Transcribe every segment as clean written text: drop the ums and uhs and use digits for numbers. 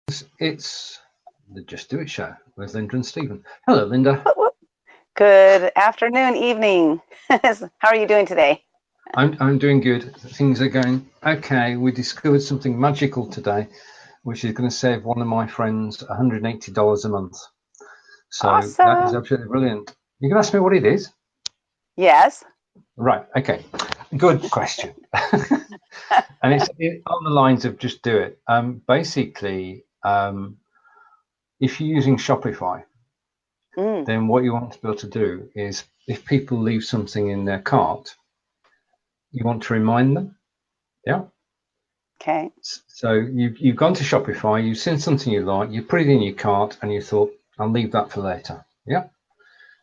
It's the Just Do It show with Lynda and Stephen. Hello, Lynda. Good afternoon, evening. How are you doing today? I'm doing good. Things are going okay. We discovered something magical today, which is going to save one of my friends $180 a month. So that is Awesome. absolutely brilliant. You can ask me what it is? Yes. Right. Okay. Good question. And it's on the lines of Just Do It. Basically, if you're using Shopify, then what you want to be able to do is if people leave something in their cart, you want to remind them. Yeah. Okay. So you've gone to Shopify, you've seen something you like, you put it in your cart, and you thought, I'll leave that for later. Yeah.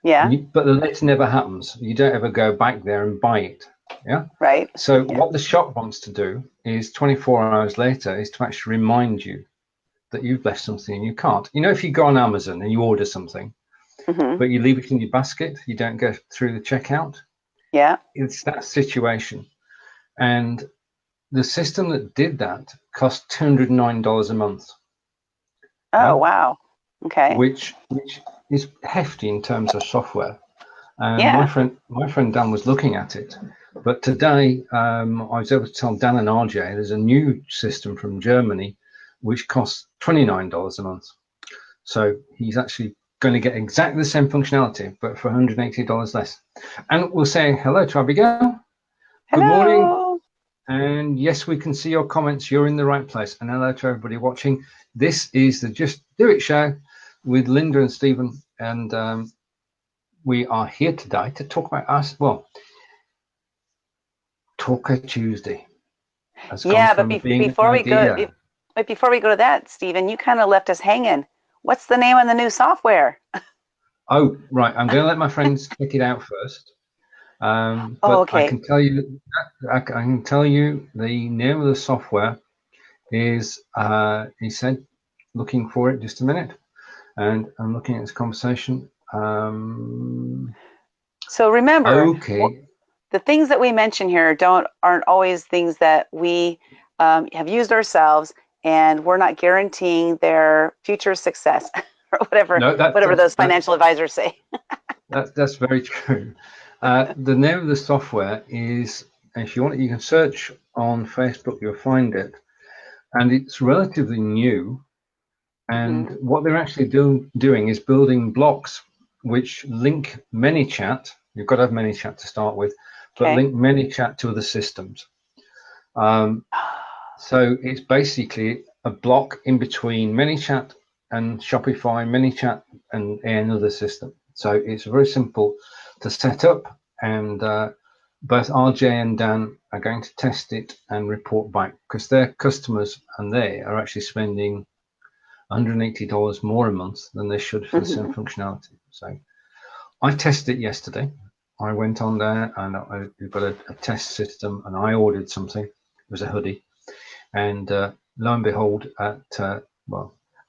Yeah. But the later never happens. You don't ever go back there and buy it. Yeah. Right. So Yeah. what the shop wants to do is 24 hours later is to actually remind you that you've left something in your cart. You know, if you go on Amazon and you order something, but you leave it in your basket, you don't go through the checkout. Yeah. It's that situation. And the system that did that cost $209 a month. Oh, Yeah? wow. Okay. Which is hefty in terms of software. And Yeah. my friend Dan was looking at it, but today I was able to tell Dan and RJ there's a new system from Germany which costs $29 a month. So he's actually going to get exactly the same functionality, but for $180 less. And we'll say hello to Abigail. Good morning. Hello. And yes, we can see your comments. You're in the right place. And hello to everybody watching. This is the Just Do It show with Lynda and Stephen. And we are here today to talk about us. Well, Talker Tuesday has gone Yeah, but from being an before we go, idea. before we go to that, Stephen, you kind of left us hanging. What's the name of the new software? Oh, right. I'm going to let my friends check it out first. Oh, But I okay. can tell you the name of the software is, he said, looking for it just a minute. And I'm looking at this conversation. So remember, Okay. the things that we mention here aren't always things that we have used ourselves, and we're not guaranteeing their future success or whatever No, those financial advisors say. that's very true. The name of the software is, if you want it, you can search on Facebook, you'll find it. And it's relatively new. And what they're actually doing is building blocks which link ManyChat. You've got to have ManyChat to start with, but link ManyChat to other systems. So it's basically a block in between ManyChat and Shopify, ManyChat and another system. So it's very simple to set up, and both RJ and Dan are going to test it and report back because their customers and they are actually spending $180 more a month than they should for the same functionality. So I tested it yesterday. I went on there and we've got a test system, and I ordered something. It was a hoodie. And lo and behold,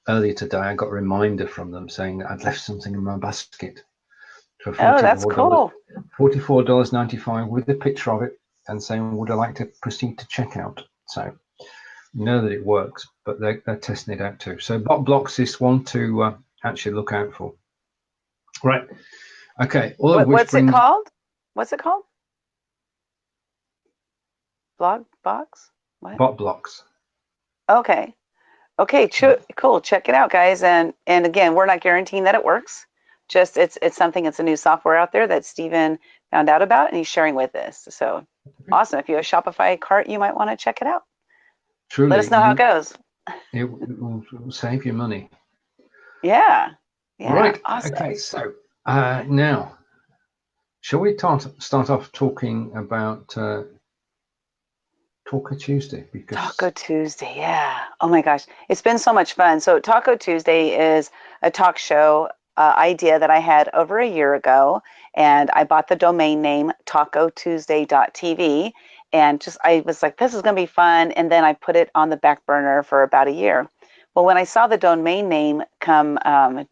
earlier today, I got a reminder from them saying that I'd left something in my basket for that's cool. $44.95 with a picture of it and saying, would I like to proceed to checkout? So you know that it works, but they're testing it out too. So bot blocks is one to actually look out for. Right. Okay. What's it called? What's it called? Blog box? What? Bot blocks. Okay. Okay, cool. Check it out, guys. And again, we're not guaranteeing that it works. Just it's something. It's a new software out there that Stephen found out about, and he's sharing with us. So awesome! If you have a Shopify cart, you might want to check it out. Truly, let us know how it goes. It will save you money. Yeah. Right. Awesome. Okay. So now, shall we start off talking about Talker Tuesday? Because Taco Tuesday, yeah. Oh my gosh, it's been so much fun. So Taco Tuesday is a talk show idea that I had over a year ago, and I bought the domain name tacotuesday.tv, and I was like, this is going to be fun, and then I put it on the back burner for about a year. Well, when I saw the domain name come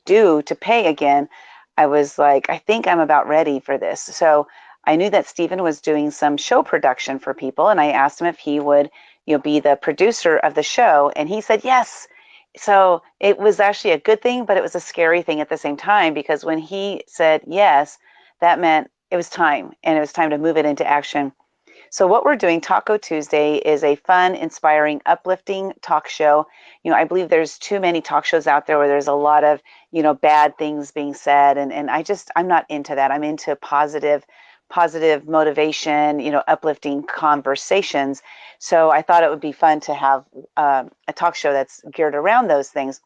due to pay again, I was like, I think I'm about ready for this. So I knew that Stephen was doing some show production for people, and I asked him if he would, be the producer of the show, and he said yes. So it was actually a good thing, but it was a scary thing at the same time, because when he said yes, that meant it was time, and it was time to move it into action. So what we're doing, Taco Tuesday, is a fun, inspiring, uplifting talk show. I believe there's too many talk shows out there where there's a lot of, bad things being said. And I'm not into that. I'm into positive motivation, uplifting conversations. So I thought it would be fun to have a talk show that's geared around those things.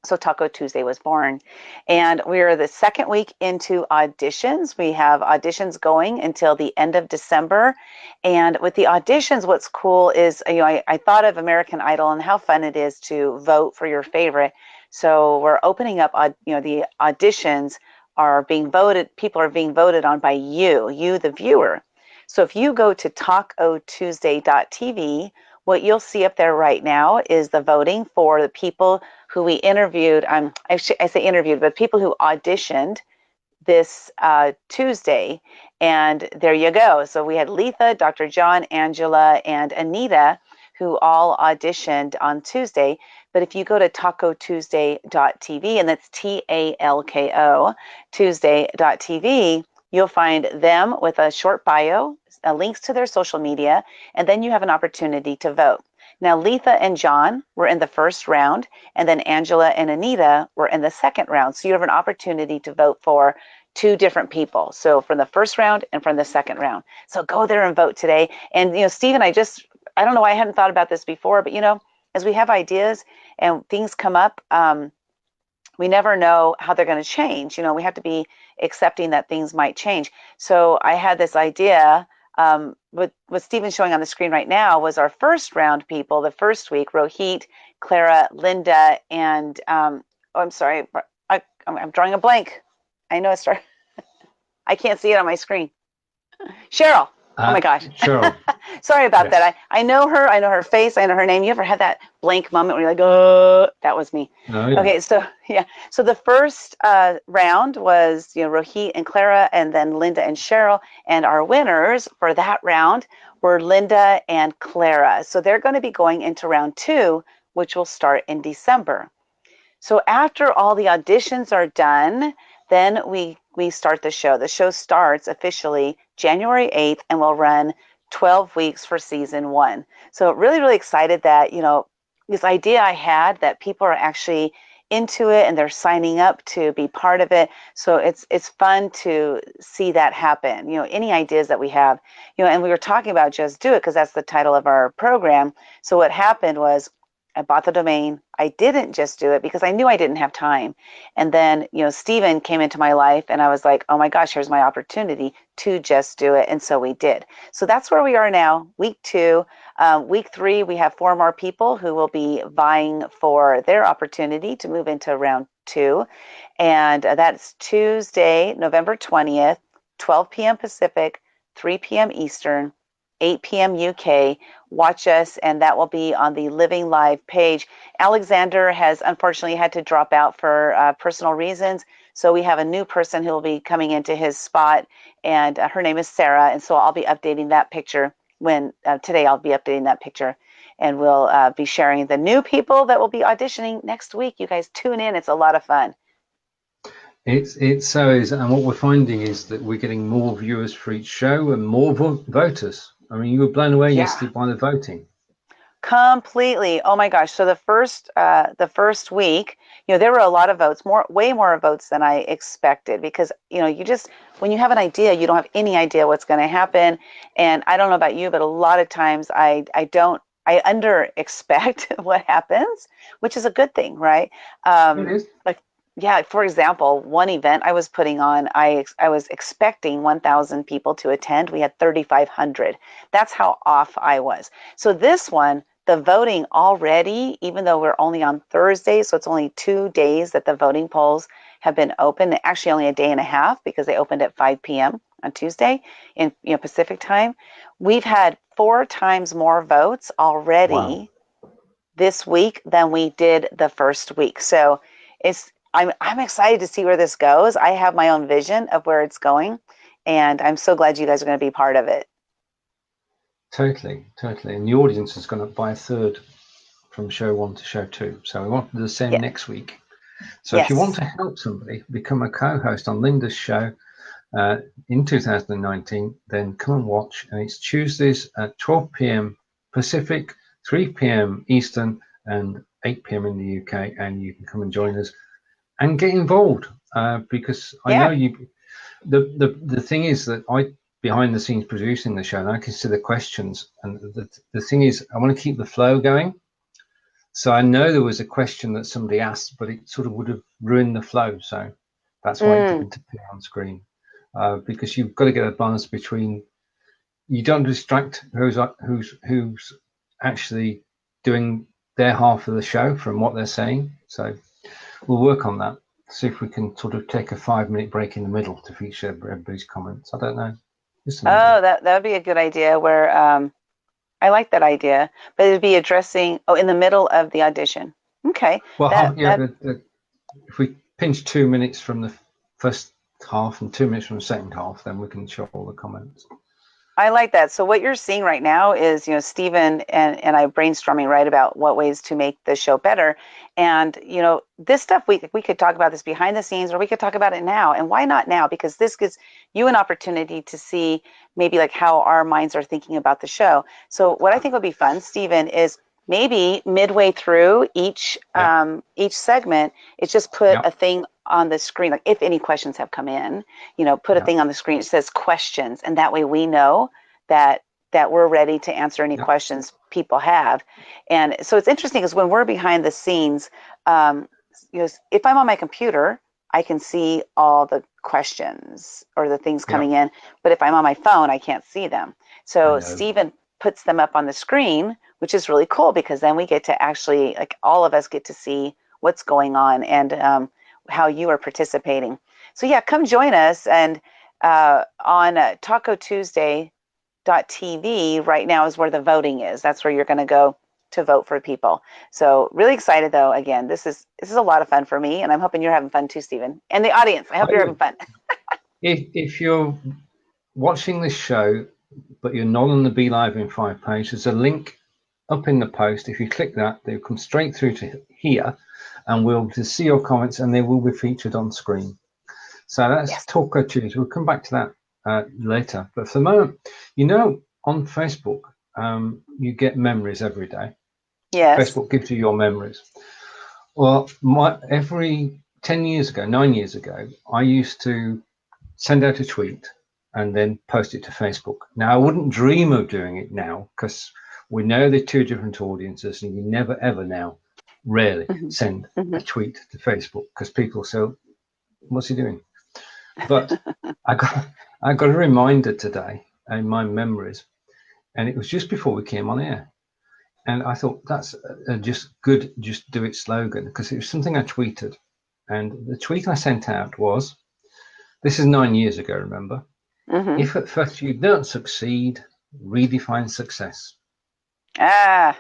So Taco Tuesday was born. And we're the second week into auditions. We have auditions going until the end of December. And with the auditions, what's cool is, I thought of American Idol and how fun it is to vote for your favorite. So we're opening up, the auditions are being voted, people are being voted on by you, the viewer. So if you go to tacotuesday.tv, what you'll see up there right now is the voting for the people who we interviewed. I say interviewed, but people who auditioned this Tuesday. And there you go. So we had Letha, Dr. John, Angela, and Anita, who all auditioned on Tuesday. But if you go to tacotuesday.tv, and that's TALKO, Tuesday.tv, you'll find them with a short bio, links to their social media, and then you have an opportunity to vote. Now, Letha and John were in the first round, and then Angela and Anita were in the second round. So you have an opportunity to vote for two different people. So from the first round and from the second round. So go there and vote today. And, Stephen, I don't know why I hadn't thought about this before, but, as we have ideas and things come up, we never know how they're going to change. We have to be accepting that things might change. So I had this idea. What Stephen's showing on the screen right now was our first round people, the first week: Rohit, Clara, Lynda, and I'm sorry, I'm drawing a blank. I know it's I can't see it on my screen. Cheryl. Oh my gosh. Cheryl. Sorry about that. I know her. I know her face. I know her name. You ever had that blank moment where you're like, oh, that was me. Oh, yeah. Okay, so yeah. So the first round was, Rohit and Clara, and then Lynda and Cheryl. And our winners for that round were Lynda and Clara. So they're going to be going into round 2, which will start in December. So after all the auditions are done, then we start the show. The show starts officially January 8th and will run 12 weeks for season 1. So really, really excited that, this idea I had, that people are actually into it and they're signing up to be part of it. So it's fun to see that happen. Any ideas that we have, and we were talking about Just Do It because that's the title of our program. So what happened was, I bought the domain. I didn't just do it because I knew I didn't have time. And then, Stephen came into my life and I was like, oh my gosh, here's my opportunity to just do it. And so we did. So that's where we are now, week 2. Week 3, we have 4 more people who will be vying for their opportunity to move into round 2. And that's Tuesday, November 20th, 12 p.m. Pacific, 3 p.m. Eastern, 8 p.m. UK. Watch us, and that will be on the Living Live page. Alexander has unfortunately had to drop out for personal reasons, so we have a new person who will be coming into his spot, and her name is Sarah, and so I'll be updating that picture today. I'll be updating that picture, and we'll be sharing the new people that will be auditioning next week. You guys tune in. It's a lot of fun. It so is, and what we're finding is that we're getting more viewers for each show and more voters. I mean, you were blown away yesterday by the voting. Completely. Oh my gosh. So the first week, there were a lot of votes, way more votes than I expected, because, when you have an idea, you don't have any idea what's going to happen. And I don't know about you, but a lot of times I under expect what happens, which is a good thing, right? It is. Yeah, for example, one event I was putting on, I was expecting 1,000 people to attend. We had 3,500. That's how off I was. So this one, the voting already, even though we're only on Thursday, so it's only 2 days that the voting polls have been open, actually only a day and a half because they opened at 5 p.m. on Tuesday in Pacific time. We've had 4 times more votes already this week than we did the first week. So I'm excited to see where this goes. I have my own vision of where it's going, and I'm so glad you guys are going to be part of it. Totally. And the audience has gone up by a third from show 1 to show 2. So we want to do the same Yeah. next week. So if you want to help somebody become a co-host on Lynda's show in 2019, then come and watch. And it's Tuesdays at 12 p.m. Pacific, 3 p.m. Eastern, and 8 p.m. in the UK. And you can come and join us and get involved because I know you. The thing is that I behind the scenes producing the show, and I consider questions. And the thing is, I want to keep the flow going. So I know there was a question that somebody asked, but it sort of would have ruined the flow. So that's why it didn't appear on screen, because you've got to get a balance between you don't distract who's actually doing their half of the show from what they're saying. So we'll work on that. See if we can sort of take a 5-minute break in the middle to feature everybody's comments. I don't know. Oh, that would be a good idea where I like that idea, but it'd be addressing, in the middle of the audition. Okay. Well, if we pinch 2 minutes from the first half and 2 minutes from the second half, then we can show all the comments. I like that. So what you're seeing right now is, Stephen and I brainstorming right about what ways to make the show better. And, this stuff, we could talk about this behind the scenes, or we could talk about it now. And why not now? Because this gives you an opportunity to see maybe like how our minds are thinking about the show. So what I think would be fun, Stephen, is maybe midway through each segment, it's just put a thing on the screen, like if any questions have come in, put a thing on the screen that says questions, and that way we know that we're ready to answer any questions people have. And so it's interesting because when we're behind the scenes, if I'm on my computer, I can see all the questions or the things coming in, but if I'm on my phone, I can't see them. So Stephen puts them up on the screen, which is really cool because then we get to actually, like, all of us get to see what's going on and how you are participating. So come join us. And on TacoTuesday.tv right now is where the voting is. That's where you're going to go to vote for people. So really excited though. Again, this is a lot of fun for me, and I'm hoping you're having fun too, Stephen, and the audience. I hope you're having fun. If you're watching this show but you're not on the Be Live in 5 page, there's a link up in the post. If you click that, they'll come straight through to here, and we'll just see your comments, and they will be featured on screen. So that's Taco Tuesday. We'll come back to that later. But for the moment, on Facebook, you get memories every day. Yes. Facebook gives you your memories. Well, every 9 years ago, I used to send out a tweet and then post it to Facebook. Now, I wouldn't dream of doing it now because we know they're two different audiences, and you never, ever now, rarely send a tweet to Facebook because people say, what's he doing? But I got a reminder today in my memories, and it was just before we came on air. And I thought that's just do it slogan, because it was something I tweeted. And the tweet I sent out was, this is 9 years ago, remember? If at first you don't succeed, redefine success. That's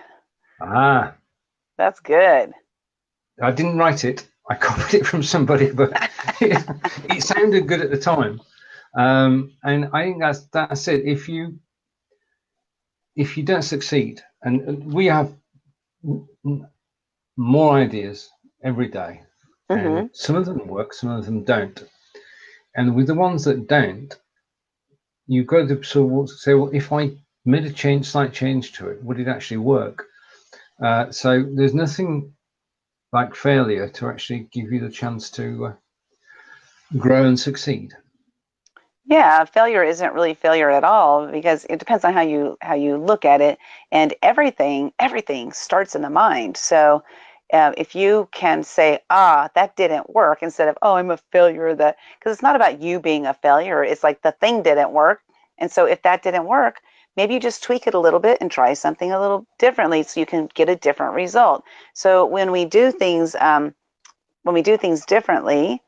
good. I didn't write it. I copied it from somebody, but it sounded good at the time. And I think that's it. If you don't succeed, and we have more ideas every day, and some of them work, some of them don't. And with the ones that don't, you've got to sort of say, well, if I made a slight change to it, would it actually work? So there's nothing like failure to actually give you the chance to grow and succeed. Yeah, failure isn't really failure at all, because it depends on how you look at it, and everything starts in the mind. So if you can say, that didn't work, instead of, I'm a failure, because it's not about you being a failure. It's like the thing didn't work. And so if that didn't work, maybe you just tweak it a little bit and try something a little differently so you can get a different result. So when we do things differently,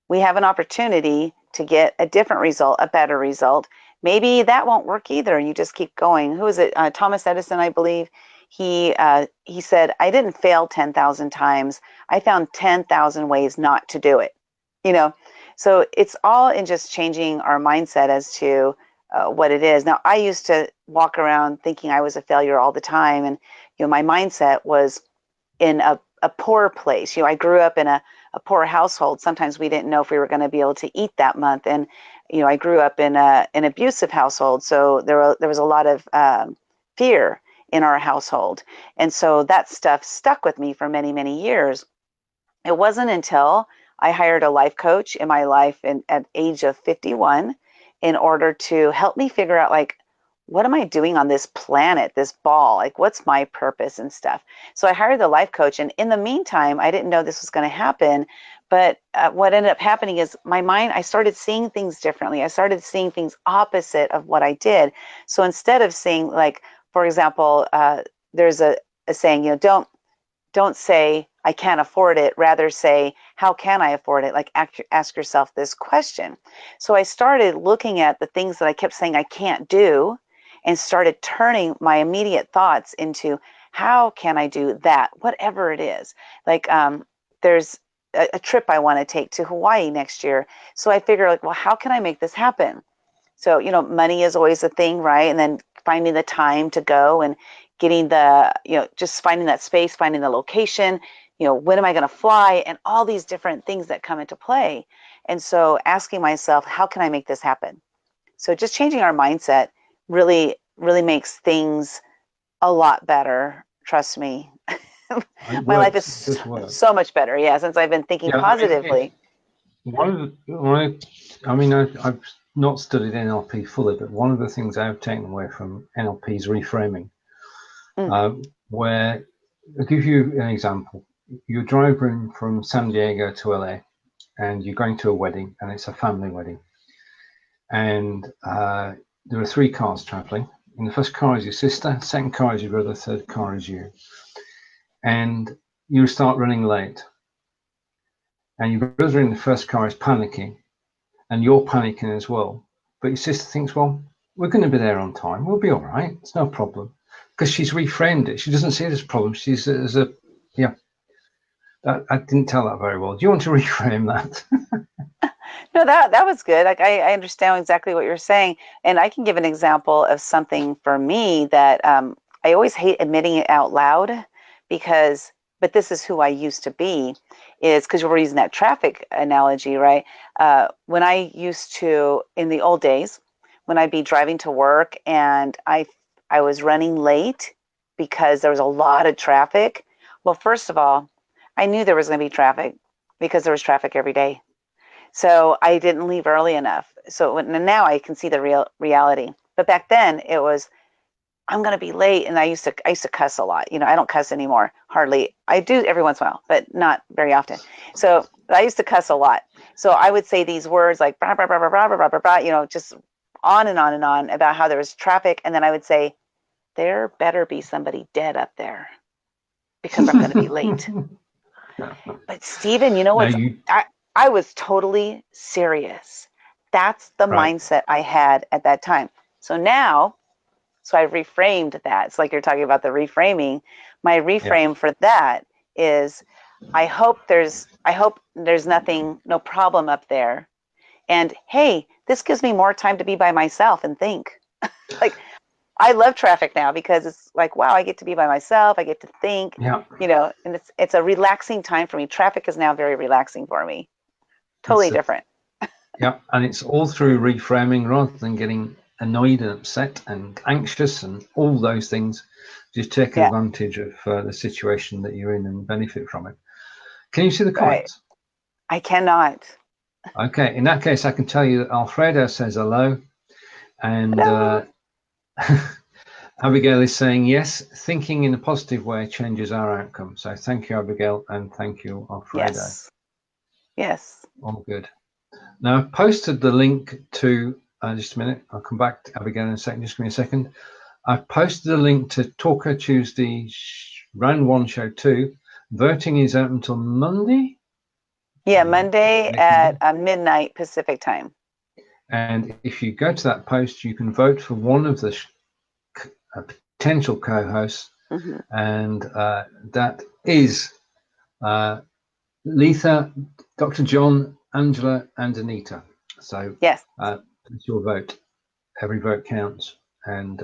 we have an opportunity to get a different result, a better result. Maybe that won't work either, and you just keep going. Who is it? Thomas Edison, I believe. He said, I didn't fail 10,000 times. I found 10,000 ways not to do it. So it's all in just changing our mindset as to what it is. Now, I used to walk around thinking I was a failure all the time, and my mindset was in a poor place. I grew up in a poor household. Sometimes we didn't know if we were going to be able to eat that month. And, I grew up in an abusive household. So there was a lot of fear in our household. And so that stuff stuck with me for many, many years. It wasn't until I hired a life coach in my life at age of 51 in order to help me figure out, like, what am I doing on this planet, this ball? Like, what's my purpose and stuff? So I hired the life coach. And in the meantime, I didn't know this was going to happen. But what ended up happening is my mind, I started seeing things differently. I started seeing things opposite of what I did. So instead of seeing, like, for example, there's a saying, don't say, I can't afford it. Rather say, how can I afford it? Like, ask yourself this question. So I started looking at the things that I kept saying I can't do and started turning my immediate thoughts into, how can I do that? Whatever it is. Like, there's a trip I want to take to Hawaii next year. So I figure, like, well, how can I make this happen? So, money is always a thing, right? And then finding the time to go and getting just finding that space, finding the location, when am I going to fly, and all these different things that come into play. And so asking myself, how can I make this happen? So just changing our mindset really, really makes things a lot better. Trust me. My life is so much better. Yeah. Since I've been thinking positively. I've not studied NLP fully, but one of the things I've taken away from NLP is reframing. Where I'll give you an example. You're driving from San Diego to LA and you're going to a wedding, and it's a family wedding. And there are 3 cars traveling. In the first car is your sister, second car is your brother, third car is you. And you start running late. And your brother in the first car is panicking, and you're panicking as well. But your sister thinks, well, we're going to be there on time. We'll be all right. It's no problem. Because she's reframed it. She doesn't see it as a problem. She sees it as a, I didn't tell that very well. Do you want to reframe that? No, that was good. Like, I understand exactly what you're saying. And I can give an example of something for me that I always hate admitting it out loud but this is who I used to be, is because we're using that traffic analogy, right? When I used to, in the old days, when I'd be driving to work and I was running late because there was a lot of traffic. Well, first of all, I knew there was going to be traffic because there was traffic every day. So I didn't leave early enough. So now I can see the reality. But back then it was, I'm going to be late. And I used to cuss a lot. I don't cuss anymore, hardly. I do every once in a while, but not very often. So I used to cuss a lot. So I would say these words like, blah, blah, blah, blah, blah, blah, blah, blah, just on and on and on about how there was traffic. And then I would say, there better be somebody dead up there because I'm going to be late. But Stephen, I was totally serious. That's the mindset I had at that time. So now, I reframed that. It's like you're talking about the reframing. My reframe for that is, I hope there's nothing, no problem up there. And hey, this gives me more time to be by myself and think. Like, I love traffic now because it's like, wow, I get to be by myself. I get to think, and it's a relaxing time for me. Traffic is now very relaxing for me. Totally different. And it's all through reframing rather than getting annoyed and upset and anxious and all those things. Just take advantage of the situation that you're in and benefit from it. Can you see the comments? I cannot. Okay, in that case, I can tell you that Alfredo says hello. And Abigail is saying, yes, thinking in a positive way changes our outcome. So thank you, Abigail, and thank you, Alfredo. Yes. All good. Now, I've posted the link to, just a minute, I'll come back to Abigail in a second, just give me a second. I've posted a link to Talker Tuesday, round 1, show 2. Voting is open until Monday. Yeah, Monday at midnight Pacific time. And if you go to that post, you can vote for one of the potential co-hosts, and that is Letha, Dr. John, Angela, and Anita. So it's your vote. Every vote counts, and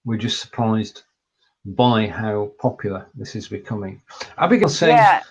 we're just surprised by how popular this is becoming. Abigail says, Yeah.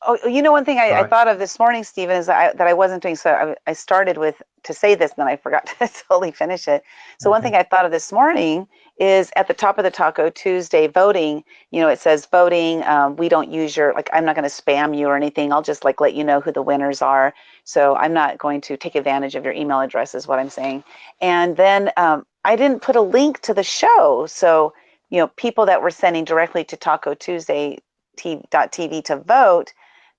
Oh, you know, one thing I right, thought of this morning, Stephen, is that I wasn't doing. So I started with to say this, and then I forgot to totally finish it. So one okay, thing I thought of this morning is at the top of the Taco Tuesday voting. You know, it says voting. We don't use your, like, I'm not going to spam you or anything. I'll just like let you know who the winners are. So I'm not going to take advantage of your email address, is what I'm saying. And then I didn't put a link to the show, so you know, people that were sending directly to Taco Tuesday TV to vote,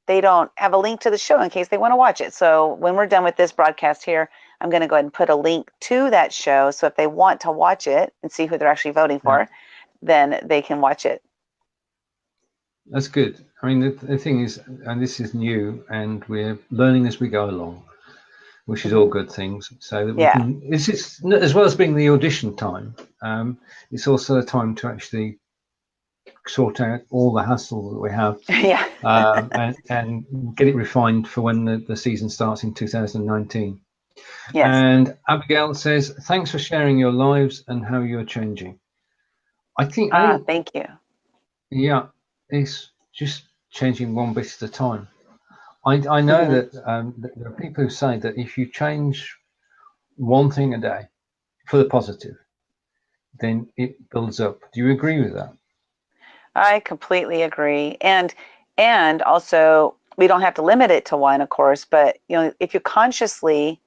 they don't have a link to the show in case they want to watch it. So when we're done with this broadcast here, I'm going to go ahead and put a link to that show. So if they want to watch it and see who they're actually voting yeah, for, then they can watch it. that's good. I mean, the thing is, and this is new, and we're learning as we go along, which is all good things. So that we Yeah. can, this is, as well as being the audition time, it's also a time to actually sort out all the hassle that we have, Yeah. and get it refined for when the season starts in 2019. Yes. And Abigail says, thanks for sharing your lives and how you're changing. I think, Thank you. yeah, it's just changing one bit at a time. I know Mm-hmm. that there are people who say that if you change one thing a day for the positive, then it builds up. Do you agree with that? I completely agree. And also we don't have to limit it to one, of course, but you know, if you consciously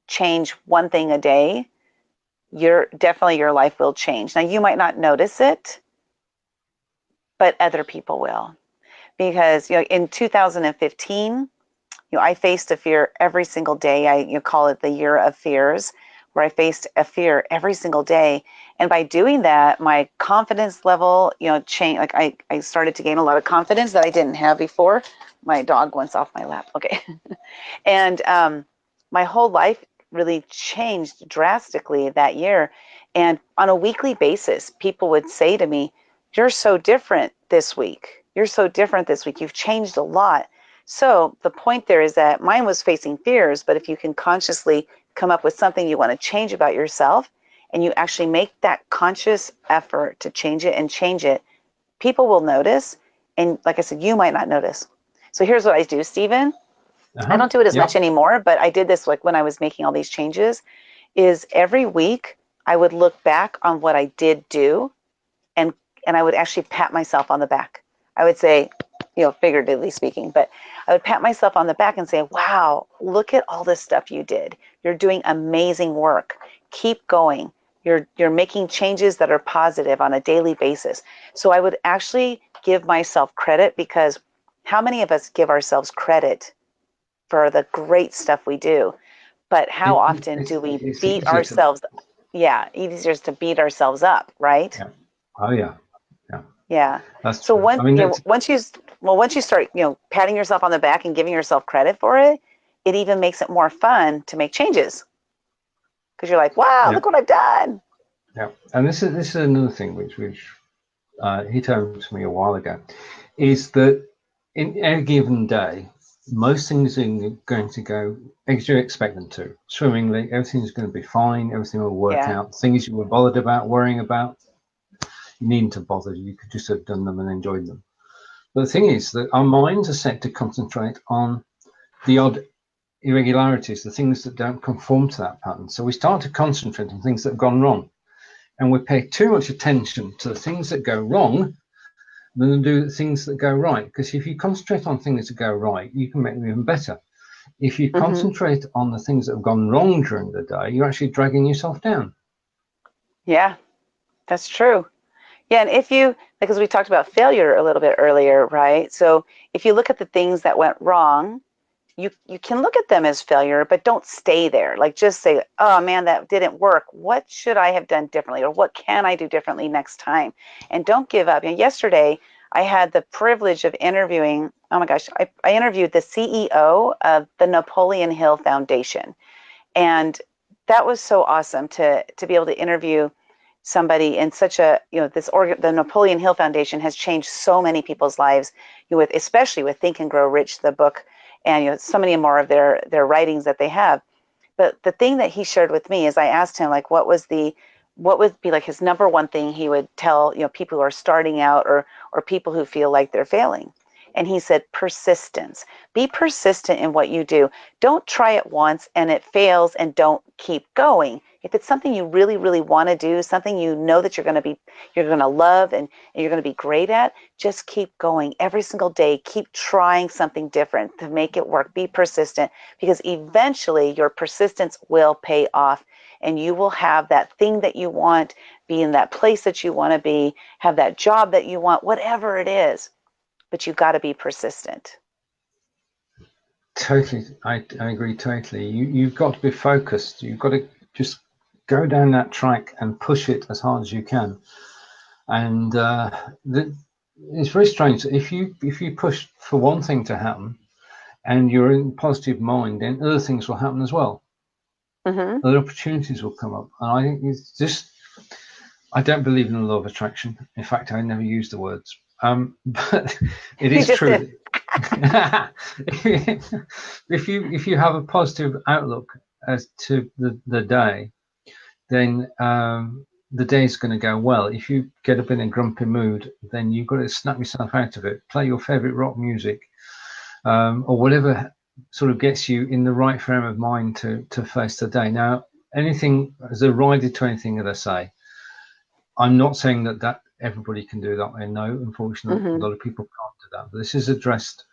change one thing a day, your life will change. Now you might not notice it, but other people will. Because you know, in 2015, you know, I faced a fear every single day. Call it the year of fears, where I faced a fear every single day. And by doing that, my confidence level, you know, changed. Like I started to gain a lot of confidence that I didn't have before. My dog went off my lap. Okay. And my whole life really changed drastically that year. And on a weekly basis, people would say to me, "You're so different this week. You're so different this week. You've changed a lot." So the point there is that mine was facing fears, but if you can consciously come up with something you want to change about yourself, and you actually make that conscious effort to change it and change it, people will notice. And like I said, you might not notice. So here's what I do, Stephen. I don't do it as Yeah. much anymore, but I did this like when I was making all these changes, is every week I would look back on what I did do, and I would actually pat myself on the back. I would say, you know, figuratively speaking, but I would pat myself on the back and say, "Wow, look at all this stuff you did. You're doing amazing work. Keep going. You're making changes that are positive on a daily basis." So I would actually give myself credit, because how many of us give ourselves credit for the great stuff we do? But how often do we It's beat easier to, ourselves? Yeah, easier to beat ourselves up, right? yeah. Oh, yeah. Yeah. Yeah. That's So true. I mean, that's, once you start, you know, patting yourself on the back and giving yourself credit for it, it even makes it more fun to make changes, because you're like, "Wow, yeah. look what I've done." Yeah. And this is another thing which hit home to me a while ago, is that in a given day, most things are going to go as you expect them to, swimmingly. Everything's going to be fine. Everything will work Yeah. out. Things you were bothered about, worrying about, you needn't have bothered. You could just have done them and enjoyed them. But the thing is that our minds are set to concentrate on the odd irregularities, the things that don't conform to that pattern. So we start to concentrate on things that have gone wrong. And we pay too much attention to the things that go wrong than do the things that go right. Because if you concentrate on things that go right, you can make them even better. If you Hmm. concentrate on the things that have gone wrong during the day, you're actually dragging yourself down. Yeah, that's true. Yeah, and if you, because we talked about failure a little bit earlier, right? So if you look at the things that went wrong, you can look at them as failure, but don't stay there. Like, just say, "Oh man, that didn't work. What should I have done differently, or what can I do differently next time?" And don't give up. And yesterday I had the privilege of interviewing, oh my gosh, I interviewed the CEO of the Napoleon Hill Foundation. And that was so awesome to be able to interview somebody in such a, you know, the Napoleon Hill Foundation has changed so many people's lives, you know, with, especially with Think and Grow Rich, the book, and you know, so many more of their writings that they have. But the thing that he shared with me is, I asked him, like, what was the what would be like his number one thing he would tell, people who are starting out or people who feel like they're failing? And he said, persistence. Be persistent in what you do. Don't try it once and it fails and don't keep going. If it's something you really, really want to do, something you know that you're going to love and you're going to be great at, just keep going every single day. Keep trying something different to make it work. Be persistent, because eventually your persistence will pay off and you will have that thing that you want, be in that place that you want to be, have that job that you want, whatever it is. But you've got to be persistent. Totally, I agree totally. You've got to be focused. You've got to just go down that track and push it as hard as you can. And it's very strange. If you push for one thing to happen and you're in positive mind, then other things will happen as well. Mm-hmm. Other opportunities will come up. And I think it's just, I don't believe in the law of attraction. In fact, I never use the words. But it is true. If you have a positive outlook as to the day, then the day is going to go well. If you get up in a grumpy mood, then you've got to snap yourself out of it. Play your favorite rock music, or whatever sort of gets you in the right frame of mind to face the day. Now, anything as a rider to anything that I say, I'm not saying that everybody can do that. I know, unfortunately, a lot of people can't do that. But this is addressed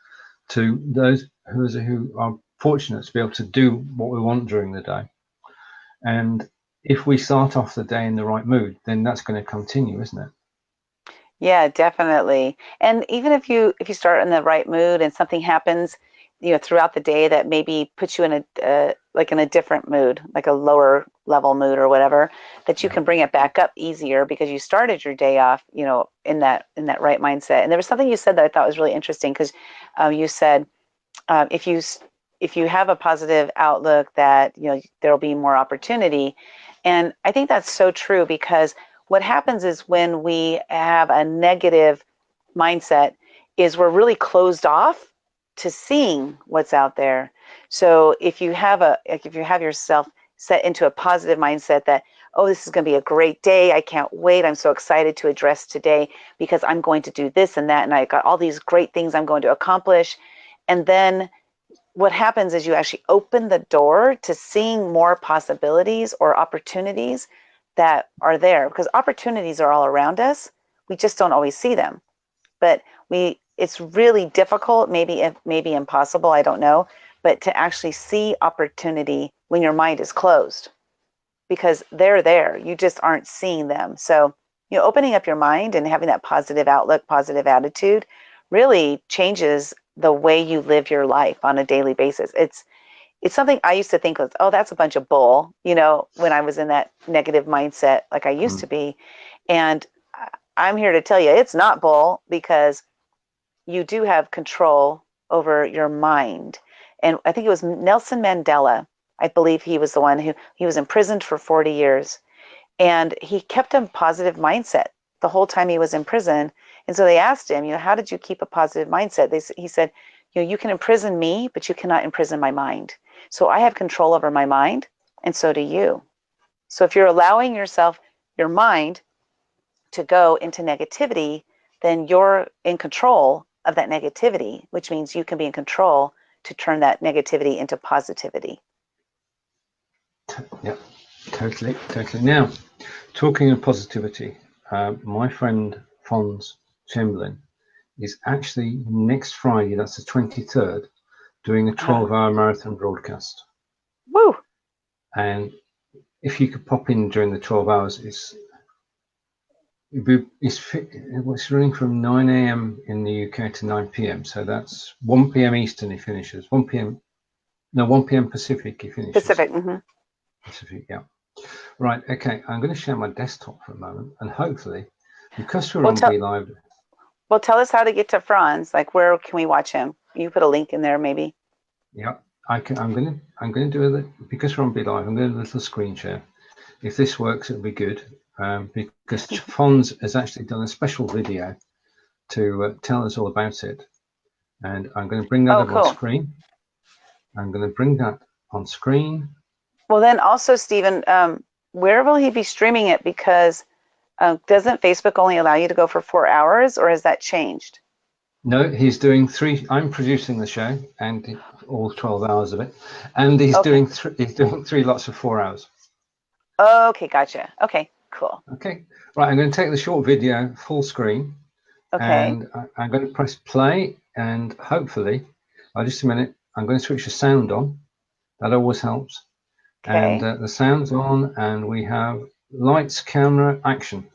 to those who are fortunate to be able to do what we want during the day. And if we start off the day in the right mood, then that's going to continue, isn't it? Yeah, definitely. And even if you start in the right mood and something happens, throughout the day that maybe puts you in a different mood, like a lower level mood or whatever, that you can bring it back up easier because you started your day off, in that right mindset. And there was something you said that I thought was really interesting, because you said if you have a positive outlook, that there'll be more opportunity. And I think that's so true, because what happens is when we have a negative mindset is we're really closed off to seeing what's out there. So if you have yourself set into a positive mindset that, oh, this is going to be a great day, I can't wait, I'm so excited to address today because I'm going to do this and that, and I got all these great things I'm going to accomplish. And then what happens is you actually open the door to seeing more possibilities or opportunities that are there, because opportunities are all around us. We just don't always see them. But it's really difficult, maybe impossible, I don't know, but to actually see opportunity when your mind is closed, because they're there. You just aren't seeing them. So, opening up your mind and having that positive outlook, positive attitude really changes the way you live your life on a daily basis. It's something I used to think was, oh, that's a bunch of bull, when I was in that negative mindset like I used to be. And I'm here to tell you it's not bull, because you do have control over your mind. And I think it was Nelson Mandela. I believe he was the one he was imprisoned for 40 years. And he kept a positive mindset the whole time he was in prison. And so they asked him, how did you keep a positive mindset? He said, you can imprison me, but you cannot imprison my mind. So I have control over my mind, and so do you. So if you're allowing your mind to go into negativity, then you're in control of that negativity, which means you can be in control to turn that negativity into positivity. Yeah, totally. Now, talking of positivity, my friend Fons Chamberlain is actually next Friday, that's the 23rd, doing a 12-hour marathon broadcast. Woo! And if you could pop in during the 12 hours, it's running from 9 a.m. in the UK to 9 p.m. So that's 1 p.m. Eastern he finishes, 1 p.m. Pacific he finishes. Pacific, mm-hmm. Pacific, yeah. Right, okay, I'm going to share my desktop for a moment, and hopefully, because we're on Be Live. Well, tell us how to get to Franz. Like, where can we watch him? You put a link in there, maybe. Yeah, I'm going to do it because we're on Be Live. I'm going to do a little screen share. If this works, it'll be good. Because Fons has actually done a special video to tell us all about it, and I'm going to bring that up on screen. I'm going to bring that on screen. Well, then also, Stephen, where will he be streaming it? Because doesn't Facebook only allow you to go for 4 hours, or has that changed? No, he's doing 3. I'm producing the show and all 12 hours of it, and he's Okay. doing he's doing 3 lots of 4 hours. Okay, gotcha. Okay, cool. Okay, right. I'm going to take the short video full screen, Okay. and I'm going to press play, and hopefully, just a minute. I'm going to switch the sound on. That always helps. And Okay. the sound's on, and we have lights, camera, action.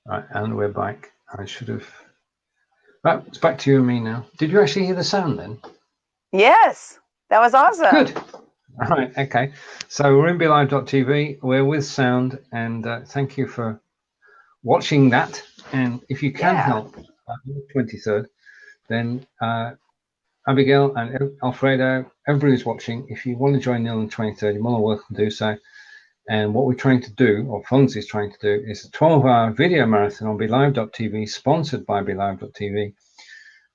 Right, and we're back. I should have. Right, it's back to you and me now. Did you actually hear the sound then? Yes, that was awesome. Good. All right, okay. So we're in BeLive.tv. We're with sound, and thank you for watching that. And if you can help on the 23rd, then Abigail and Alfredo, everybody's watching. If you want to join in on the 23rd, you're more than welcome to do so. And what we're trying to do, or Fonz is trying to do, is a 12-hour video marathon on BeLive.tv, sponsored by BeLive.tv.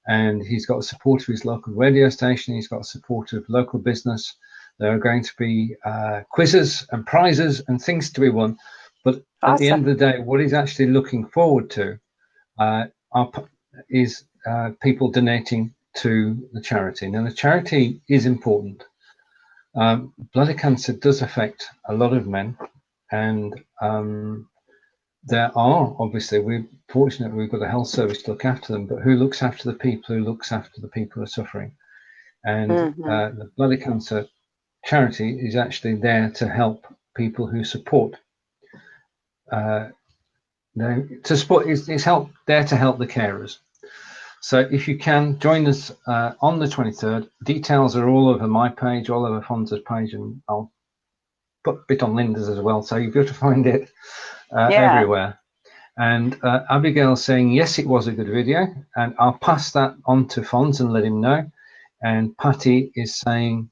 And he's got the support of his local radio station. He's got support of local business. There are going to be quizzes and prizes and things to be won. But at the end of the day, what he's actually looking forward to is people donating to the charity. Now, the charity is important. Bladder cancer does affect a lot of men, and there are, obviously, we're fortunate we've got a health service to look after them, but who looks after the people who looks after the people who are suffering? And the Bladder Cancer charity is actually there to help people who support. It's help there to help the carers. So if you can join us on the 23rd, details are all over my page, all over Fonz's page, and I'll put a bit on Lynda's as well, so you'll be able to find it everywhere. And Abigail's saying, yes, it was a good video, and I'll pass that on to Fonz and let him know. And Patti is saying,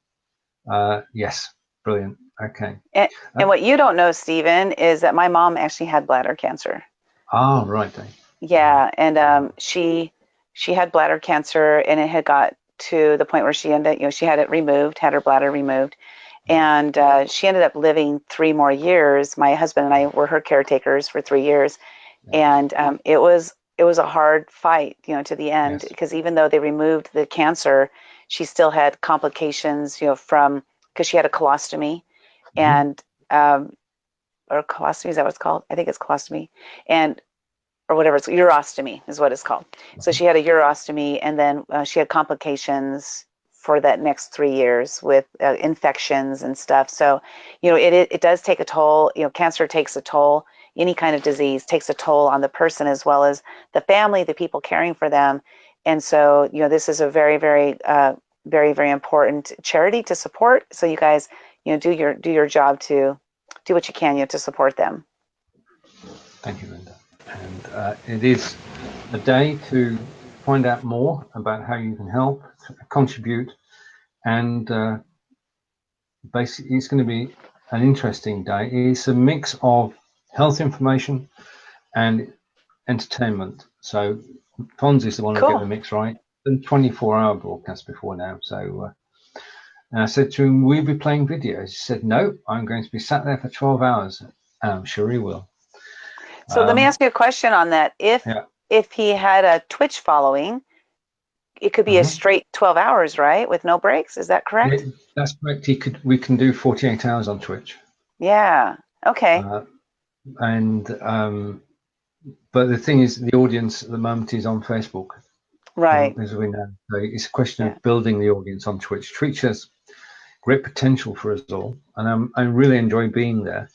yes, brilliant, okay. And what you don't know, Stephen, is that my mom actually had bladder cancer. Ah, right. Yeah, and she had bladder cancer, and it had got to the point where she ended, she had it removed, had her bladder removed, and she ended up living 3 more years. My husband and I were her caretakers for 3 years, and it was a hard fight, to the end, because even though they removed the cancer, she still had complications, from, because she had a colostomy, and or colostomy, is that what it's called? I think it's colostomy, and or whatever, it's urostomy is what it's called. So she had a urostomy, and then she had complications for that next 3 years with infections and stuff. So, it does take a toll. Cancer takes a toll. Any kind of disease takes a toll on the person as well as the family, the people caring for them. And so, this is a very, very, very, very important charity to support. So you guys, do your job to do what you can, to support them. Thank you, Lynda. And it is a day to find out more about how you can help, contribute, and basically it's going to be an interesting day. It's a mix of health information and entertainment. So Fonz is the one who get the mix right. Done 24-hour broadcast before now, so And I said to him, will you be playing videos? He said, no, I'm going to be sat there for 12 hours. And I'm sure he will. So let me ask you a question on that. If he had a Twitch following, it could be a straight 12 hours, right? With no breaks. Is that correct? Yeah, that's correct. We can do 48 hours on Twitch. Yeah. Okay. But the thing is, the audience at the moment is on Facebook. Right. As we know. So it's a question of building the audience on Twitch. Twitch has great potential for us all, and I really enjoy being there.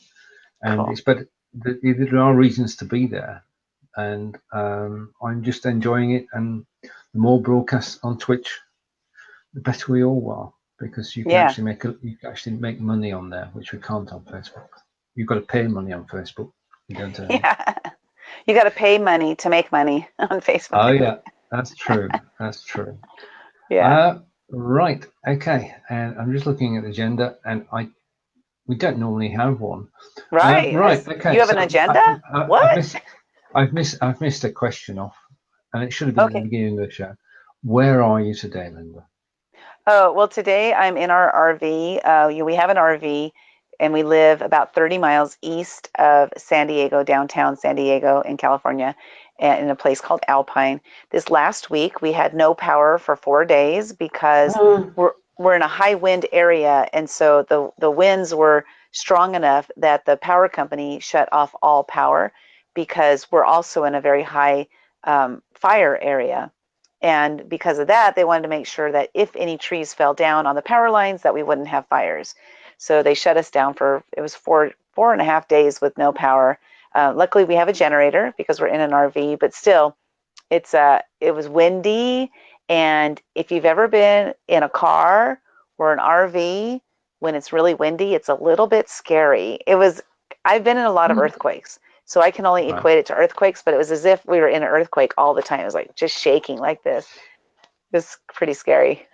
And cool. it's better. There are reasons to be there, and I'm just enjoying it. And the more broadcasts on Twitch, the better we all are, because you can actually make money on there, which we can't on Facebook. You've got to pay money on Facebook. You don't earn. Yeah, you got to pay money to make money on Facebook. Oh yeah, that's true. That's true. Yeah. Right. Okay. And I'm just looking at the agenda, and we don't normally have one. Right. Right. Okay. You have an agenda? What? I've missed a question off, and it should have been at the beginning of the show. Where are you today, Lynda? Oh, well, today I'm in our RV. We have an RV, and we live about 30 miles east of San Diego, downtown San Diego in California, in a place called Alpine. This last week, we had no power for 4 days because we're in a high wind area, and so the winds were strong enough that the power company shut off all power because we're also in a very high fire area. And because of that, they wanted to make sure that if any trees fell down on the power lines, that we wouldn't have fires. So they shut us down for, it was 4.5 days with no power. Luckily, we have a generator because we're in an RV, but still, it was windy. And if you've ever been in a car or an RV, when it's really windy, it's a little bit scary. I've been in a lot of earthquakes, so I can only equate it to earthquakes, but it was as if we were in an earthquake all the time. It was like just shaking like this. It was pretty scary.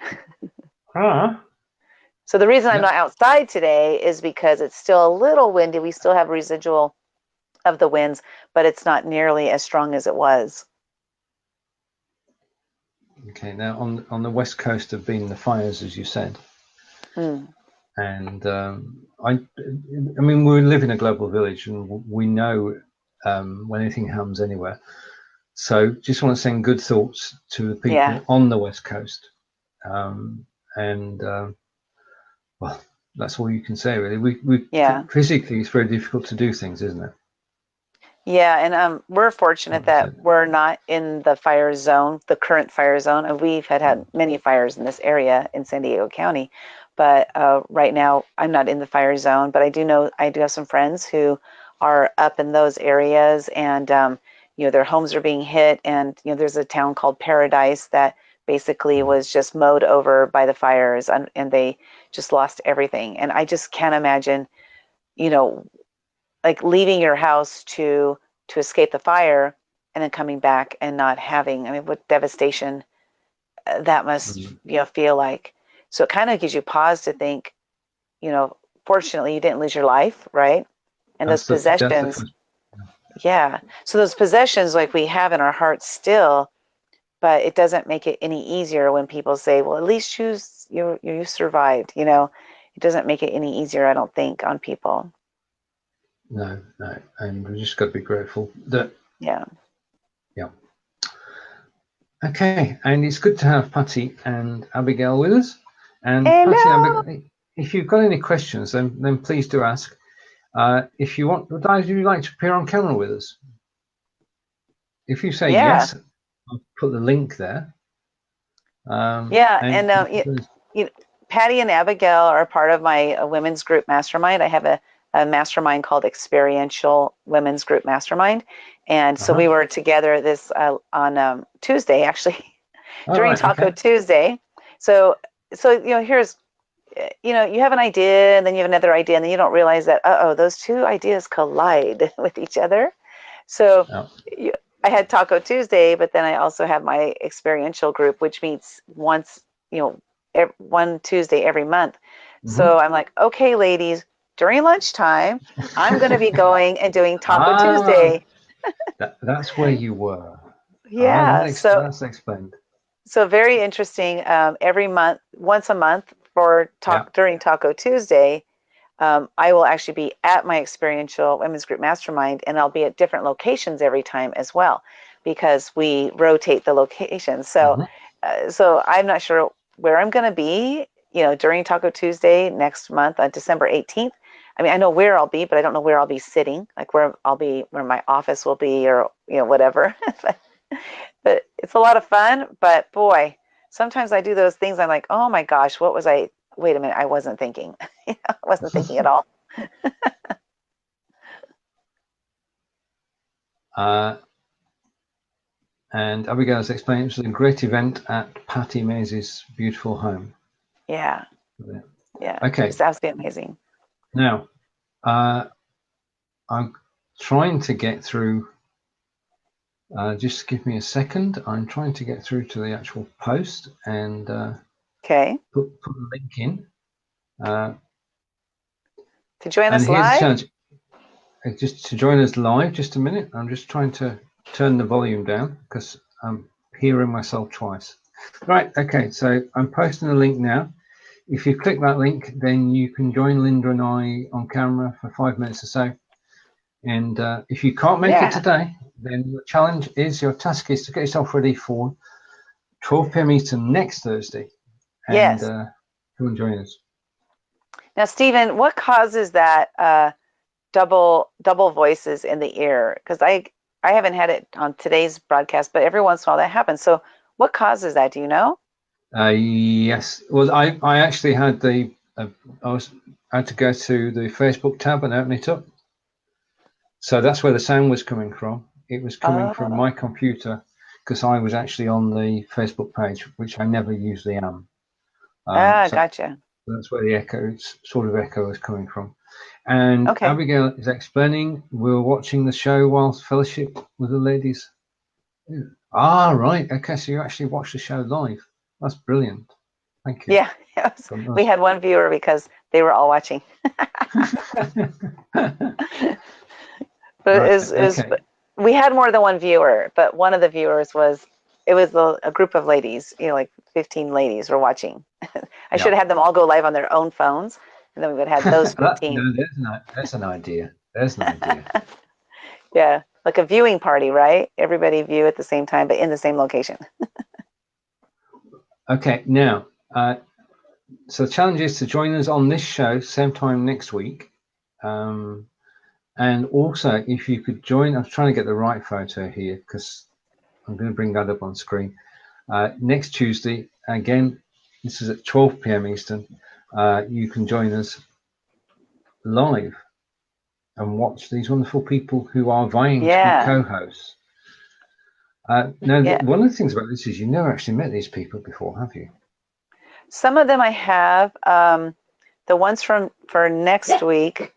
So the reason I'm not outside today is because it's still a little windy. We still have residual of the winds, but it's not nearly as strong as it was. Okay, now on the west coast have been the fires, as you said. And I mean, we live in a global village, and we know when anything happens anywhere. So just want to send good thoughts to the people on the west coast. Well, that's all you can say, really. We physically, it's very difficult to do things, isn't it? Yeah, and we're fortunate that we're not in the fire zone, the current fire zone. And we've had many fires in this area in San Diego County, but right now I'm not in the fire zone. But I do have some friends who are up in those areas, and their homes are being hit. And there's a town called Paradise that basically was just mowed over by the fires, and they just lost everything. And I just can't imagine, like leaving your house to escape the fire and then coming back and not having, I mean, what devastation that must, feel like. So it kind of gives you pause to think, fortunately you didn't lose your life, right? And those possessions, so those possessions like we have in our hearts still, but it doesn't make it any easier when people say, well, at least you survived, it doesn't make it any easier, I don't think, on people. No, and we just got to be grateful that. Yeah. Okay, and it's good to have Patti and Abigail with us. And Hello. Patti and Abigail, if you've got any questions, then please do ask. If you want, would you like to appear on camera with us? If you say yes, I'll put the link there. Patti and Abigail are part of my women's group mastermind. I have a mastermind called Experiential Women's Group Mastermind, and so we were together this on Tuesday, actually, during Taco Tuesday. So here's, you have an idea, and then you have another idea, and then you don't realize that those two ideas collide with each other. So I had Taco Tuesday, but then I also have my experiential group, which meets once, one Tuesday every month. So I'm like, okay, ladies, during lunchtime, I'm going to be going and doing Taco Tuesday. That's where you were. Yeah. That's explained. So very interesting. Every month, once a month for during Taco Tuesday, I will actually be at my experiential women's group mastermind, and I'll be at different locations every time as well, because we rotate the locations. So, so I'm not sure where I'm going to be, during Taco Tuesday next month on December 18th. I mean, I know where I'll be, but I don't know where I'll be sitting, like where I'll be, where my office will be, or, whatever. But it's a lot of fun. But boy, sometimes I do those things. I'm like, oh my gosh, what was I? Wait a minute, I wasn't thinking. I wasn't thinking at all. And Abigail's explaining it was a great event at Patti Mays' beautiful home. Yeah. Yeah. Okay. It's absolutely amazing. Now, I'm trying to get through. Just give me a second. I'm trying to get through to the actual post and okay. Put a link in. To join us here's live? the challenge. Just to join us live, just a minute. I'm just trying to turn the volume down because I'm hearing myself twice. Right, okay, so I'm posting a link now. If you click that link, then you can join Lynda and I on camera for 5 minutes or so. And if you can't make it today, then your challenge is, your task is to get yourself ready for 12 p.m. Eastern next Thursday. And come and join us. Now, Stephen, what causes that double voices in the ear? Because I haven't had it on today's broadcast, but every once in a while that happens. So what causes that? Do you know? Yes. Well, I actually had I had to go to the Facebook tab and open it up. So that's where the sound was coming from. It was coming from my computer because I was actually on the Facebook page, which I never usually am. Gotcha. That's where the echo is coming from. And Abigail is explaining, we're watching the show whilst fellowship with the ladies. Right. Okay, so you actually watched the show live. That's brilliant. Thank you. Yeah, we had one viewer because they were all watching. But we had more than one viewer, but one of the viewers was a group of ladies, like 15 ladies were watching. I should have had them all go live on their own phones, and then we would have those 15. That's an idea. There's an idea. Yeah, like a viewing party, right? Everybody view at the same time, but in the same location. Okay, now, so the challenge is to join us on this show same time next week. And also, if you could join, I'm trying to get the right photo here because I'm going to bring that up on screen. Next Tuesday, again, this is at 12 p.m. Eastern. You can join us live and watch these wonderful people who are vying to be co-hosts. One of the things about this is you've never actually met these people before, have you? Some of them I have. The ones for next week,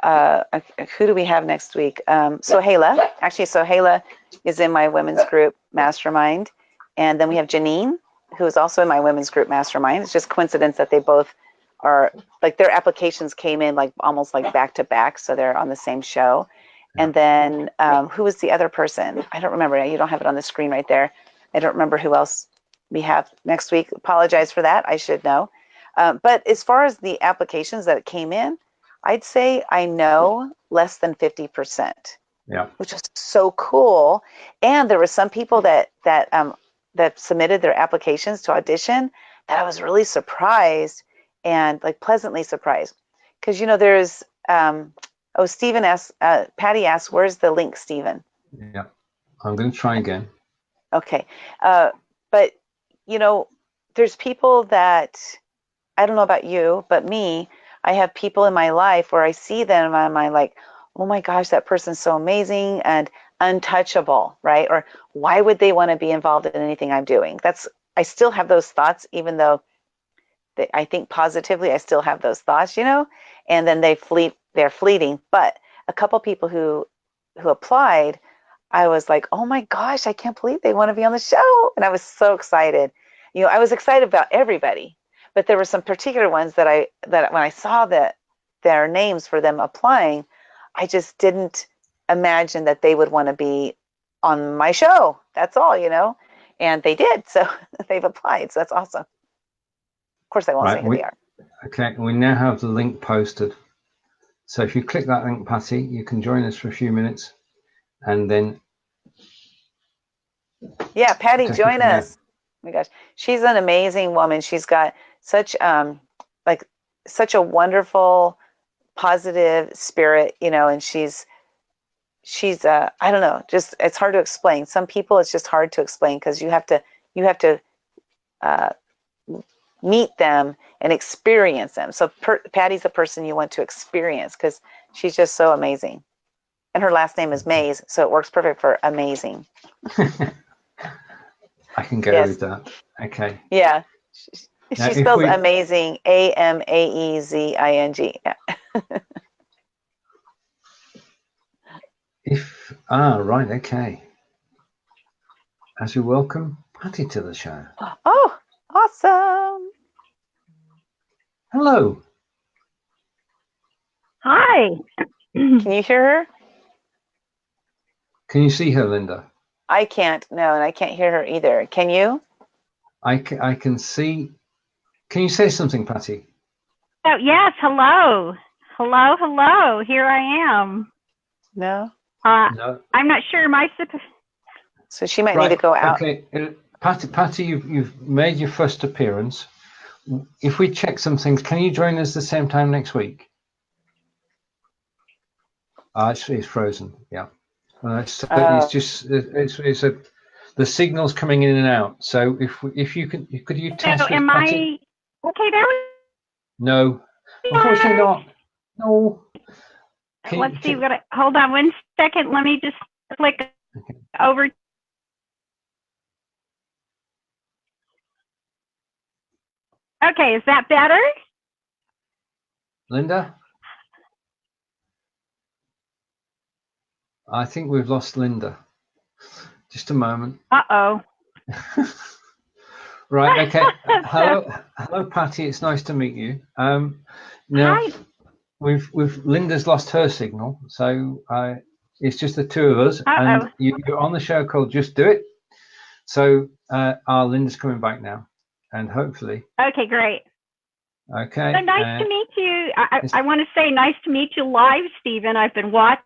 who do we have next week? Sohaila. Actually, Sohaila is in my women's group mastermind. And then we have Janine, who is also in my women's group mastermind. It's just coincidence that they both are, like, their applications came in like almost like back to back, so they're on the same show. And then who was the other person? I don't remember. You don't have it on the screen right there. I don't remember who else we have next week. Apologize for that. I should know. But as far as the applications that came in, I'd say I know less than 50%. Yeah. Which is so cool. And there were some people that submitted their applications to audition that I was really surprised and like pleasantly surprised. Because there's Stephen asks, Patti asks, where's the link, Stephen? Yeah, I'm going to try again. Okay. But, there's people that, I don't know about you, but me, I have people in my life where I see them and I'm like, oh my gosh, that person's so amazing and untouchable, right? Or why would they want to be involved in anything I'm doing? I still have those thoughts, even though I think positively, I still have those thoughts, and then they're fleeting. But a couple people who applied, I was like, oh my gosh, I can't believe they want to be on the show. And I was so excited. I was excited about everybody, but there were some particular ones that when I saw their names for them applying, I just didn't imagine that they would want to be on my show. That's all, and they did. So they've applied. So that's awesome. Of course, I won't say Right. who they are. Okay. We now have the link posted. So if you click that link, Patti, you can join us for a few minutes, and then Yeah, Patti, take it join from there. us. Oh my gosh, she's an amazing woman. She's got such like such a wonderful, positive spirit, you know, and she's I don't know, just it's hard to explain. Some people it's just hard to explain because you have to uh, meet them and experience them. So Patti's the person you want to experience because she's just so amazing. And her last name is Mays, so it works perfect for amazing. I can go Yes. with that. Okay. Yeah. Now, She spells amazing, AMAEZING. Yeah. Right, okay. As we welcome Patti to the show. Oh, awesome. Hello. Hi. Can you hear her? Can you see her, Lynda? I can't. No, and I can't hear her either. Can you? I can see. Can you say something, Patti? Oh, yes. Hello. Hello. Hello. Here I am. No. No. I'm not sure. So she might need to go out. Okay. Patti, you've made your first appearance. If we check some things, can you join us the same time next week? It's frozen. Yeah. It's just the signal's coming in and out. So if you could you test So with am Patti? okay? There. No, unfortunately not. No. Let's see. Hold on 1 second. Let me just click over. Okay, is that better? Lynda? I think we've lost Lynda. Just a moment. Uh-oh. Right, okay. Hello, Patti. It's nice to meet you. Now, Hi. Lynda's lost her signal, so it's just the two of us. And you're on the show called Just Do It. So Lynda's coming back now, and hopefully. Okay, great. Okay. So nice to meet you. I want to say nice to meet you live, Stephen. I've been watching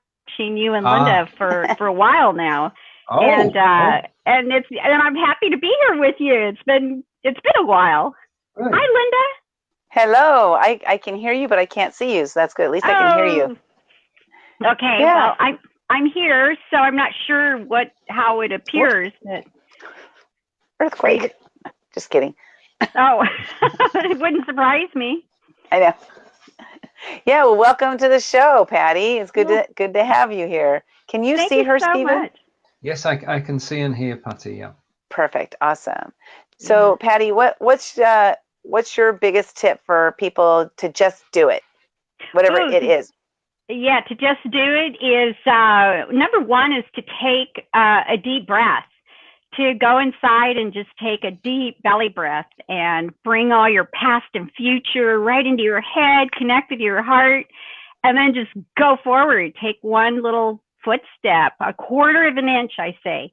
you and Lynda for a while now. And I'm happy to be here with you. It's been a while. Right. Hi, Lynda. Hello. I can hear you, but I can't see you, so that's good. At least I can hear you. Okay. Yeah. Well, I'm here, so I'm not sure how it appears. Earthquake. Just kidding. Oh, it wouldn't surprise me. I know. Yeah. Well, welcome to the show, Patti. It's good to have you here. Can you see her, Stephen? Yes, I can see and hear Patti. Yeah. Perfect. Awesome. So, Patti, what's your biggest tip for people to just do it, whatever it is? Yeah, to just do it is number one is to take a deep breath. To go inside and just take a deep belly breath and bring all your past and future right into your head, connect with your heart, and then just go forward. Take one little footstep, a quarter of an inch, I say.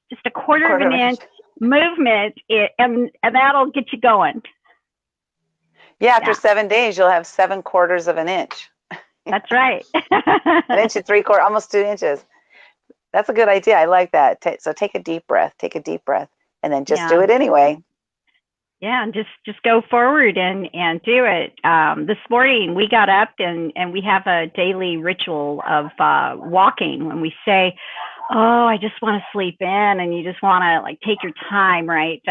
Just a quarter of an inch movement, and that'll get you going. Yeah, after 7 days, you'll have 7/4 of an inch. That's right. 1 inch and 3/4, almost 2 inches. That's a good idea. I like that. So take a deep breath, and then just do it anyway. Yeah, and just go forward and do it. This morning we got up and we have a daily ritual of walking when we say, oh, I just want to sleep in, and you just want to like take your time, right?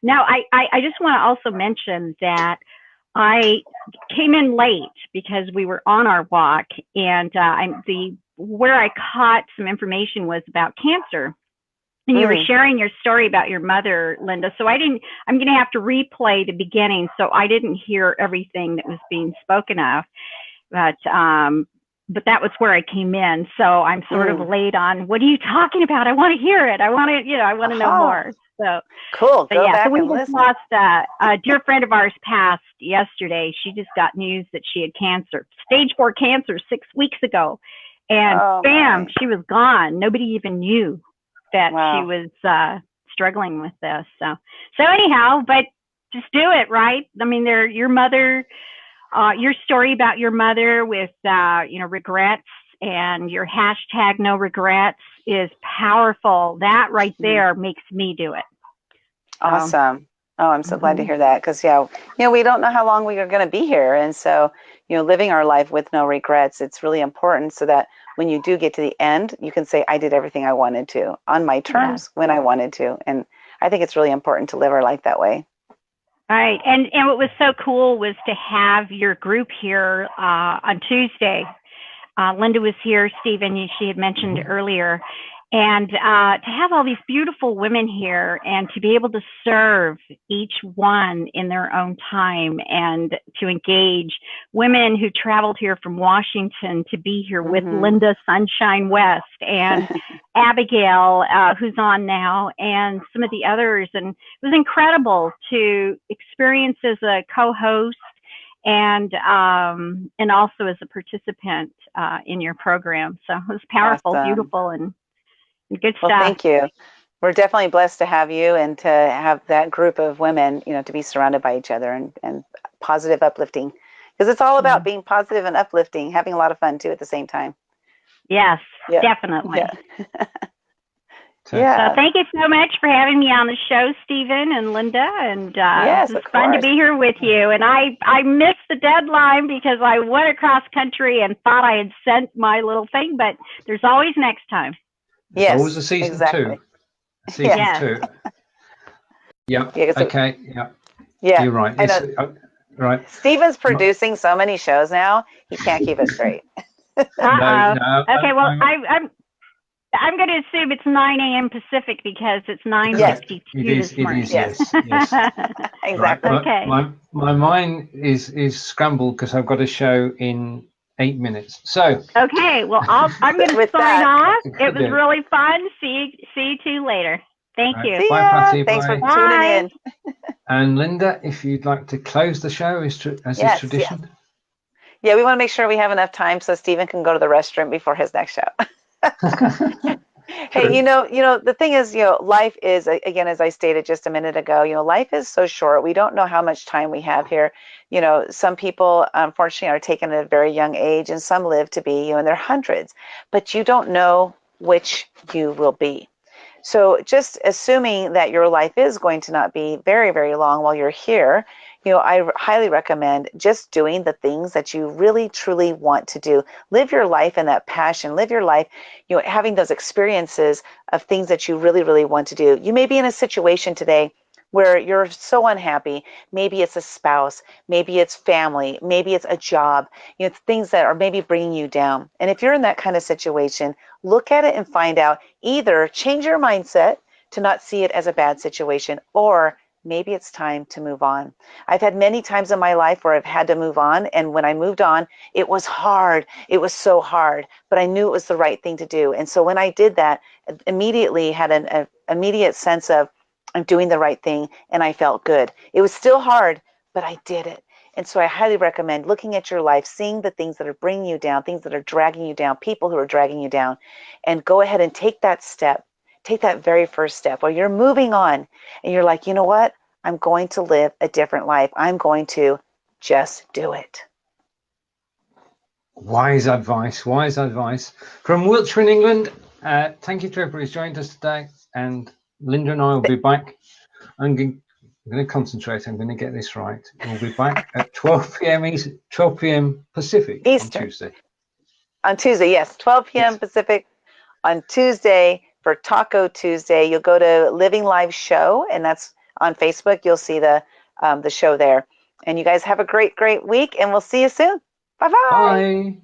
Now, I just want to also mention that I came in late because we were on our walk, and where I caught some information was about cancer. And you were sharing your story about your mother, Lynda. So I'm going to have to replay the beginning. So I didn't hear everything that was being spoken of, but that was where I came in. So I'm sort of late on. What are you talking about? I want to hear it. I want to know more. So cool. Go back so we and just listen. lost a dear friend of ours passed yesterday. She just got news that she had cancer, stage 4 cancer 6 weeks ago. And bam, she was gone. Nobody even knew that she was struggling with this. So anyhow, but just do it, right? I mean, your mother, your story about your mother with, regrets, and your hashtag no regrets is powerful. That right there makes me do it. Awesome. Oh, I'm so glad to hear that, because we don't know how long we are going to be here, and so living our life with no regrets, it's really important, so that when you do get to the end, you can say, I did everything I wanted to on my terms when I wanted to. And I think it's really important to live our life that way. Right. And what was so cool was to have your group here on Tuesday. Lynda was here, Stephen, she had mentioned earlier. And to have all these beautiful women here and to be able to serve each one in their own time, and to engage women who traveled here from Washington to be here with Lynda Sunshine West and Abigail, who's on now, and some of the others. And it was incredible to experience as a co-host and also as a participant in your program. So it was powerful, beautiful, and good stuff. Well, thank you. We're definitely blessed to have you and to have that group of women, to be surrounded by each other and positive, uplifting, because it's all about being positive and uplifting, having a lot of fun too at the same time. Yes, definitely. Yeah. So thank you so much for having me on the show, Stephen and Lynda, and it was fun to be here with you. And I missed the deadline because I went across country and thought I had sent my little thing, but there's always next time. There's always a season 2. Season 2. Yeah. Okay. Yeah. Yeah. You're right. Right. Stephen's producing so many shows now, he can't keep it straight. No. Okay. Well, I'm going to assume it's 9 a.m. Pacific because it's 9:52 this morning. It is. Yes. Exactly. Right. Okay. My mind is scrambled because I've got a show in 8 minutes. So. Okay. Well, I'm going to sign off. It was really fun. See you two later. Thank you. See Bye, ya. Patti. Thanks Bye. for tuning in. And Lynda, if you'd like to close the show as is tradition. Yes. Yeah, we want to make sure we have enough time so Stephen can go to the restroom before his next show. Hey, the thing is, life is, again, as I stated just a minute ago, life is so short. We don't know how much time we have here. Some people, unfortunately, are taken at a very young age, and some live to be, in their hundreds. But you don't know which you will be. So just assuming that your life is going to not be very, very long while you're here, I highly recommend just doing the things that you really, truly want to do. Live your life in that passion. Live your life, having those experiences of things that you really, really want to do. You may be in a situation today where you're so unhappy. Maybe it's a spouse, maybe it's family, maybe it's a job, things that are maybe bringing you down. And if you're in that kind of situation, look at it and find out, either change your mindset to not see it as a bad situation, or maybe it's time to move on. I've had many times in my life where I've had to move on, and when I moved on, it was hard. It was so hard, but I knew it was the right thing to do. And so when I did that, immediately had an immediate sense of, I'm doing the right thing, and I felt good. It was still hard, but I did it. And so I highly recommend looking at your life, seeing the things that are bringing you down, things that are dragging you down, people who are dragging you down, and go ahead and take that step. Take that very first step where you're moving on and you're like, you know what? I'm going to live a different life. I'm going to just do it. Wise advice from Wiltshire in England. Thank you to everybody who's joined us today, and Lynda and I will be back. I'm going to concentrate. I'm going to get this right. We'll be back at 12 p.m. Pacific Eastern. on Tuesday. On Tuesday, yes, 12 p.m. Pacific on Tuesday for Taco Tuesday. You'll go to Living Live Show, and that's on Facebook. You'll see the show there. And you guys have a great, great week, and we'll see you soon. Bye-bye. Bye.